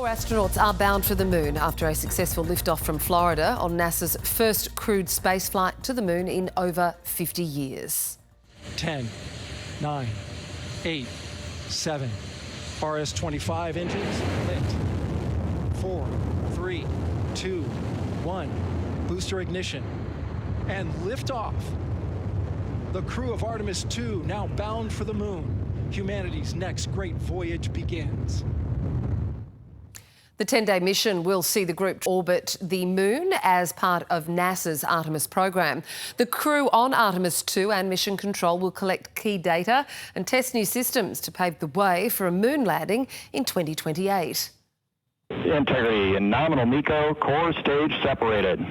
Astronauts are bound for the moon after a successful liftoff from Florida on NASA's first crewed spaceflight to the moon in over 50 years. 10, 9, 8, 7. RS-25 engines lit. 4, 3, 2, 1. Booster ignition. And liftoff. The crew of Artemis II now bound for the moon. Humanity's next great voyage begins. The 10-day mission will see the group orbit the moon as part of NASA's Artemis program. The crew on Artemis II and Mission Control will collect key data and test new systems to pave the way for a moon landing in 2028. Integrity and nominal MECO, core stage separated.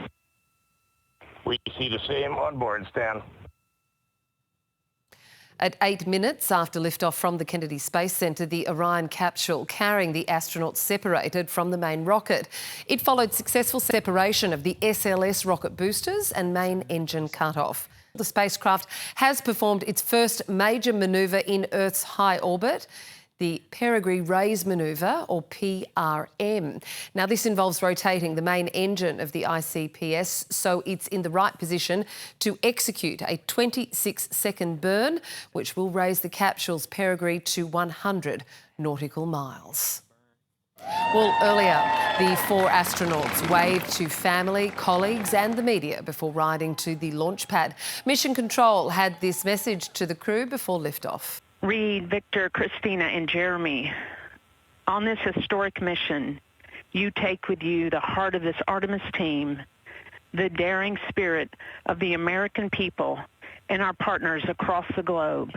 We see the same on board, Stan. At 8 minutes after liftoff from the Kennedy Space Centre, the Orion capsule carrying the astronauts separated from the main rocket. It followed successful separation of the SLS rocket boosters and main engine cut-off. The spacecraft has performed its first major manoeuvre in Earth's high orbit, the Peregrine Raise Manoeuvre, or PRM. Now, this involves rotating the main engine of the ICPS so it's in the right position to execute a 26-second burn, which will raise the capsule's perigee to 100 nautical miles. Well, earlier, the 4 astronauts waved to family, colleagues and the media before riding to the launch pad. Mission Control had this message to the crew before liftoff. Reid, Victor, Christina and Jeremy, on this historic mission, you take with you the heart of this Artemis team, the daring spirit of the American people and our partners across the globe,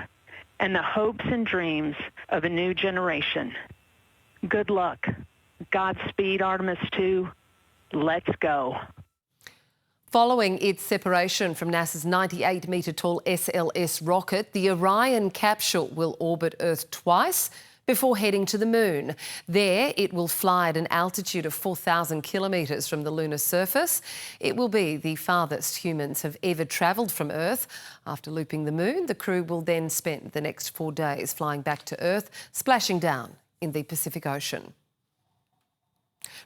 and the hopes and dreams of a new generation. Good luck. Godspeed, Artemis II. Let's go. Following its separation from NASA's 98-metre tall SLS rocket, the Orion capsule will orbit Earth twice before heading to the moon. There, it will fly at an altitude of 4,000 kilometres from the lunar surface. It will be the farthest humans have ever travelled from Earth. After looping the moon, the crew will then spend the next 4 days flying back to Earth, splashing down in the Pacific Ocean.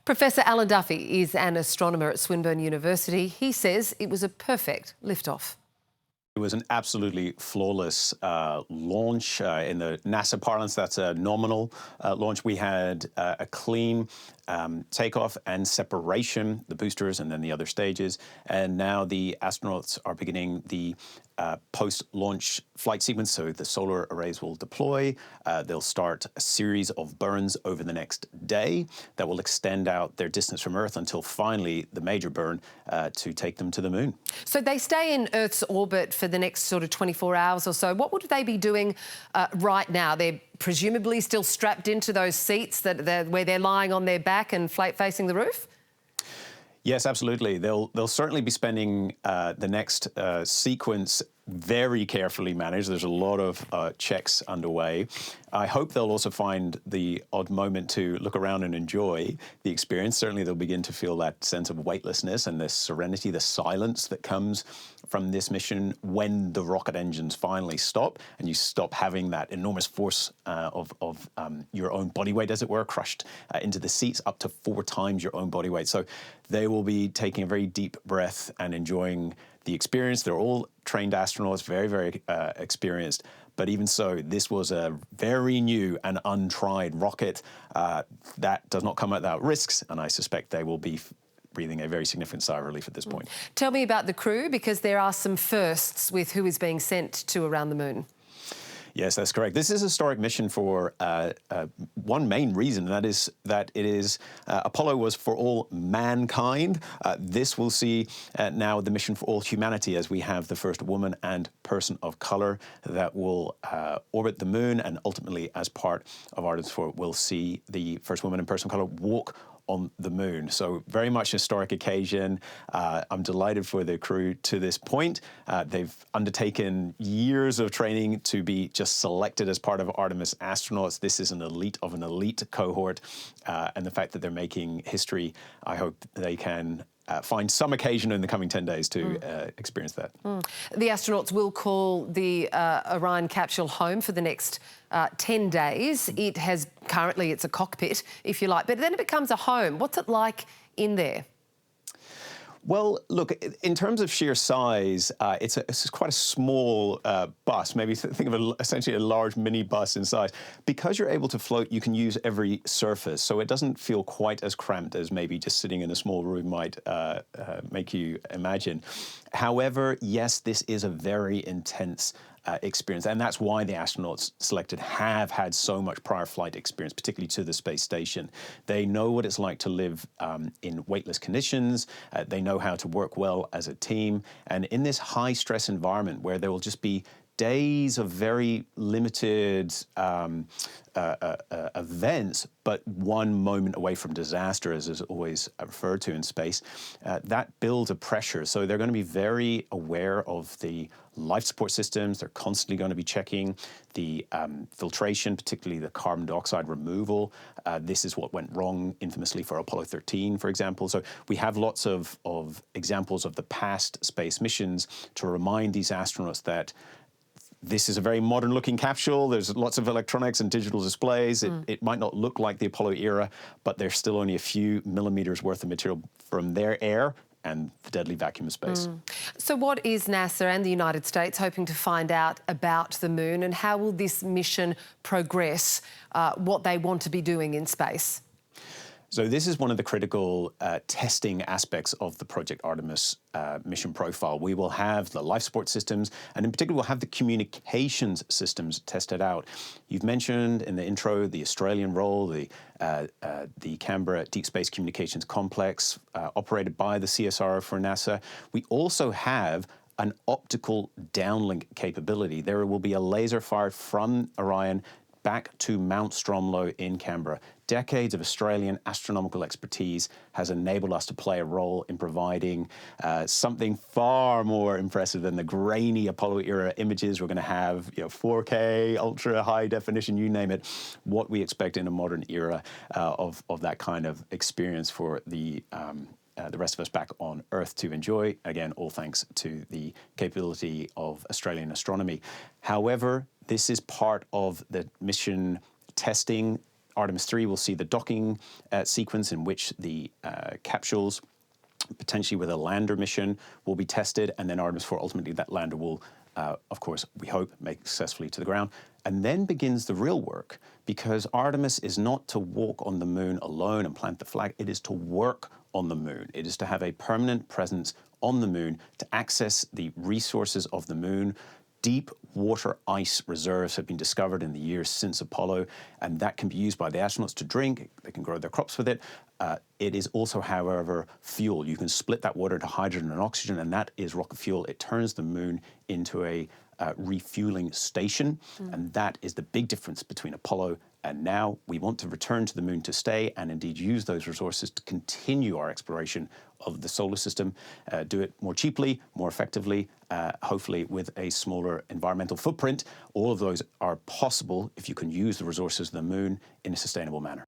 Professor Alan Duffy is an astronomer at Swinburne University. He says it was a perfect liftoff. It was an absolutely flawless launch. In the NASA parlance, that's a nominal launch. We had a clean takeoff and separation, the boosters and then the other stages. And now the astronauts are beginning the post-launch flight sequence, so the solar arrays will deploy. They'll start a series of burns over the next day that will extend out their distance from Earth until finally the major burn to take them to the moon. So they stay in Earth's orbit for the next sort of 24 hours or so. What would they be doing right now? They're presumably still strapped into those seats where they're lying on their back and facing the roof? Yes, absolutely. They'll certainly be spending the next sequence very carefully managed. There's a lot of checks underway. I hope they'll also find the odd moment to look around and enjoy the experience. Certainly they'll begin to feel that sense of weightlessness and the serenity, the silence that comes from this mission when the rocket engines finally stop and you stop having that enormous force of your own body weight, as it were, crushed into the seats up to 4 times your own body weight. So they will be taking a very deep breath and enjoying the experience. They're all trained astronauts, very, very experienced. But even so, this was a very new and untried rocket that does not come without risks, and I suspect they will be breathing a very significant sigh of relief at this point. Tell me about the crew, because there are some firsts with who is being sent to around the moon. Yes, that's correct. This is a historic mission for one main reason, and that is that it is Apollo was for all mankind. This will see now the mission for all humanity, as we have the first woman and person of colour that will orbit the moon, and ultimately, as part of Artemis 4, we'll see the first woman and person of colour walk on the moon. So very much a historic occasion. I'm delighted for the crew to this point. They've undertaken years of training to be just selected as part of Artemis astronauts. This is an elite of an elite cohort. And the fact that they're making history, I hope they can find some occasion in the coming 10 days to experience that. The astronauts will call the Orion capsule home for the next 10 days. It has currently, it's a cockpit, if you like, but then it becomes a home. What's it like in there? Well, look, in terms of sheer size, it's quite a small bus. Maybe think of it essentially a large mini bus in size. Because you're able to float, you can use every surface, so it doesn't feel quite as cramped as maybe just sitting in a small room might make you imagine. However, yes, this is a very intense experience, and that's why the astronauts selected have had so much prior flight experience, particularly to the space station. They know what it's like to live in weightless conditions. They know how to work well as a team, and in this high-stress environment where there will just be days of very limited events, but one moment away from disaster, as is always referred to in space, that builds a pressure. So they're going to be very aware of the life support systems. They're constantly going to be checking the filtration, particularly the carbon dioxide removal. This is what went wrong infamously for Apollo 13, for example. So we have lots of examples of the past space missions to remind these astronauts that this is a very modern-looking capsule. There's lots of electronics and digital displays. It might not look like the Apollo era, but there's still only a few millimeters worth of material from their air and the deadly vacuum of space. So what is NASA and the United States hoping to find out about the moon, and how will this mission progress what they want to be doing in space? So this is one of the critical testing aspects of the Project Artemis mission profile. We will have the life support systems, and in particular, we'll have the communications systems tested out. You've mentioned in the intro the Australian role, the Canberra Deep Space Communications Complex, operated by the CSIRO for NASA. We also have an optical downlink capability. There will be a laser fired from Orion back to Mount Stromlo in Canberra. Decades of Australian astronomical expertise has enabled us to play a role in providing something far more impressive than the grainy Apollo-era images. We're going to have 4K, ultra high definition, you name it, what we expect in a modern era of that kind of experience for the rest of us back on Earth to enjoy. Again, all thanks to the capability of Australian astronomy. However, this is part of the mission testing. Artemis III will see the docking sequence in which the capsules, potentially with a lander mission, will be tested, and then Artemis IV, ultimately that lander will, of course, we hope, make successfully to the ground. And then begins the real work, because Artemis is not to walk on the moon alone and plant the flag. It is to work on the moon. It is to have a permanent presence on the moon, to access the resources of the moon. Deep water ice reserves have been discovered in the years since Apollo, and that can be used by the astronauts to drink. They can grow their crops with it. It is also, however, fuel. You can split that water to hydrogen and oxygen, and that is rocket fuel. It turns the moon into a refueling station, and that is the big difference between Apollo and now. We want to return to the moon to stay, and indeed use those resources to continue our exploration of the solar system, do it more cheaply, more effectively, hopefully with a smaller environmental footprint. All of those are possible if you can use the resources of the moon in a sustainable manner.